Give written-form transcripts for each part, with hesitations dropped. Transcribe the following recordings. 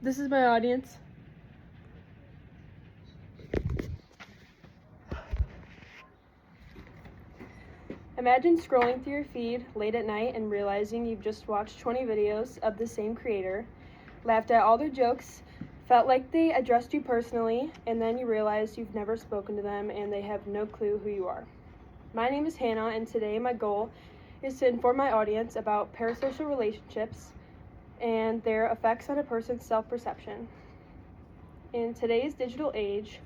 This is my audience. Imagine scrolling through your feed late at night and realizing you've just watched 20 videos of the same creator, laughed at all their jokes, felt like they addressed you personally, and then you realize you've never spoken to them and they have no clue who you are. My name is Hannah, and today my goal is to inform my audience about parasocial relationships and their effects on a person's self-perception. In today's digital age,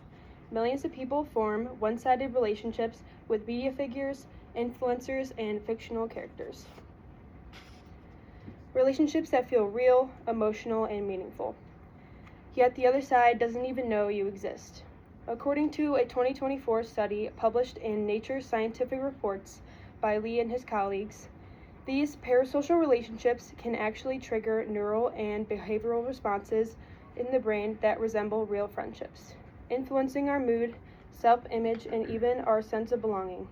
millions of people form one-sided relationships with media figures, influencers, and fictional characters. Relationships that feel real, emotional, and meaningful. Yet the other side doesn't even know you exist. According to a 2024 study published in Nature Scientific Reports by Lee and his colleagues, these parasocial relationships can actually trigger neural and behavioral responses in the brain that resemble real friendships, influencing our mood, self-image, and even our sense of belonging.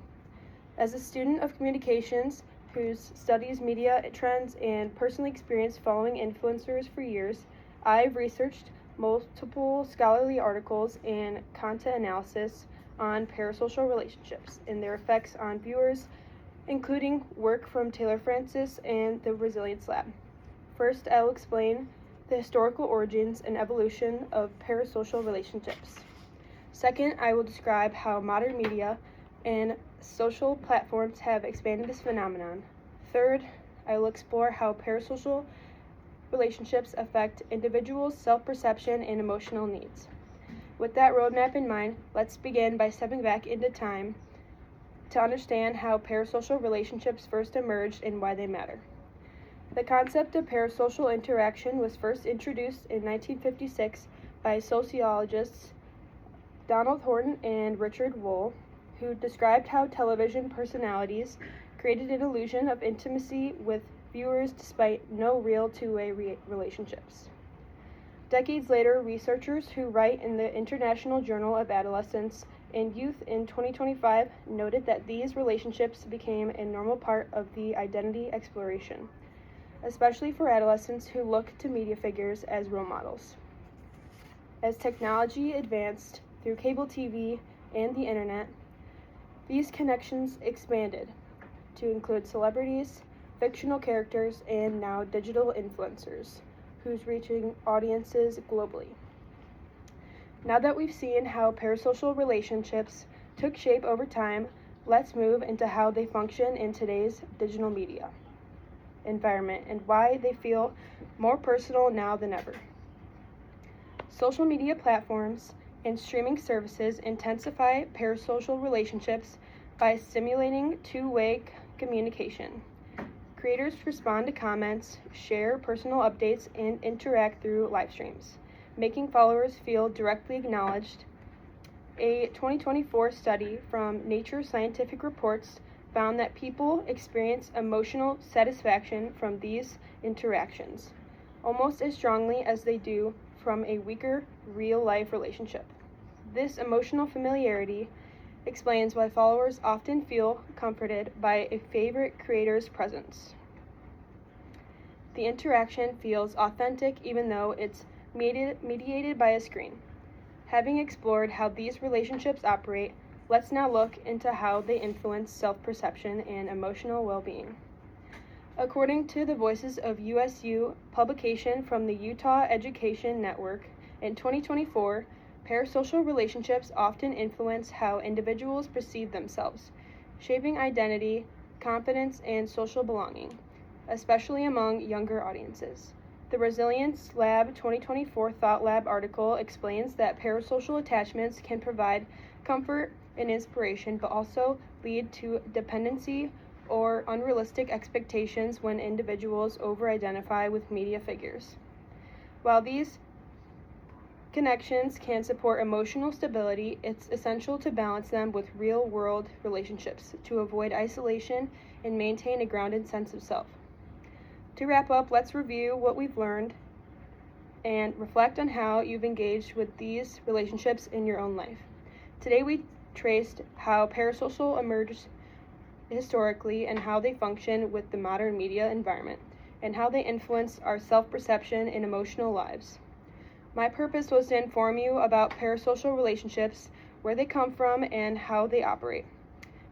As a student of communications who studies media trends and personally experienced following influencers for years, I've researched multiple scholarly articles and content analysis on parasocial relationships and their effects on viewers, including work from Taylor Francis and the Resilience Lab. First, I'll explain the historical origins and evolution of parasocial relationships. Second, I will describe how modern media and social platforms have expanded this phenomenon. Third, I will explore how parasocial relationships affect individuals' self-perception and emotional needs. With that roadmap in mind, let's begin by stepping back into time to understand how parasocial relationships first emerged and why they matter. The concept of parasocial interaction was first introduced in 1956 by sociologists Donald Horton and Richard Wohl, who described how television personalities created an illusion of intimacy with viewers despite no real two-way relationships. Decades later, researchers who write in the International Journal of Adolescence and Youth in 2025 noted that these relationships became a normal part of the identity exploration, especially for adolescents who look to media figures as role models. As technology advanced through cable TV and the internet, these connections expanded to include celebrities, fictional characters, and now digital influencers, who's reaching audiences globally. Now that we've seen how parasocial relationships took shape over time, let's move into how they function in today's digital media environment and why they feel more personal now than ever. Social media platforms and streaming services intensify parasocial relationships by stimulating two-way communication. Creators respond to comments, share personal updates, and interact through live streams, making followers feel directly acknowledged. A 2024 study from Nature Scientific Reports found that people experience emotional satisfaction from these interactions, almost as strongly as they do from a weaker, real-life relationship. This emotional familiarity explains why followers often feel comforted by a favorite creator's presence. The interaction feels authentic even though it's mediated by a screen. Having explored how these relationships operate, let's now look into how they influence self-perception and emotional well-being. According to the Voices of USU publication from the Utah Education Network in 2024, parasocial relationships often influence how individuals perceive themselves, shaping identity, confidence, and social belonging, especially among younger audiences. The Resilience Lab 2024 Thought Lab article explains that parasocial attachments can provide comfort and inspiration, but also lead to dependency or unrealistic expectations when individuals over-identify with media figures. While these connections can support emotional stability, it's essential to balance them with real-world relationships to avoid isolation and maintain a grounded sense of self. To wrap up, let's review what we've learned and reflect on how you've engaged with these relationships in your own life. Today we traced how parasocial emerged historically and how they function with the modern media environment, and how they influence our self-perception and emotional lives. My purpose was to inform you about parasocial relationships, where they come from and how they operate,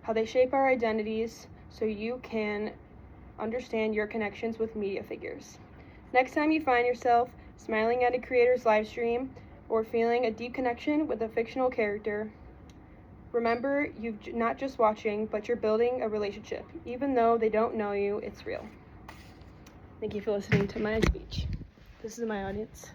how they shape our identities, so you can understand your connections with media figures. Next time you find yourself smiling at a creator's live stream or feeling a deep connection with a fictional character, remember you're not just watching, but you're building a relationship. Even though they don't know you, it's real. Thank you for listening to my speech. This is my audience.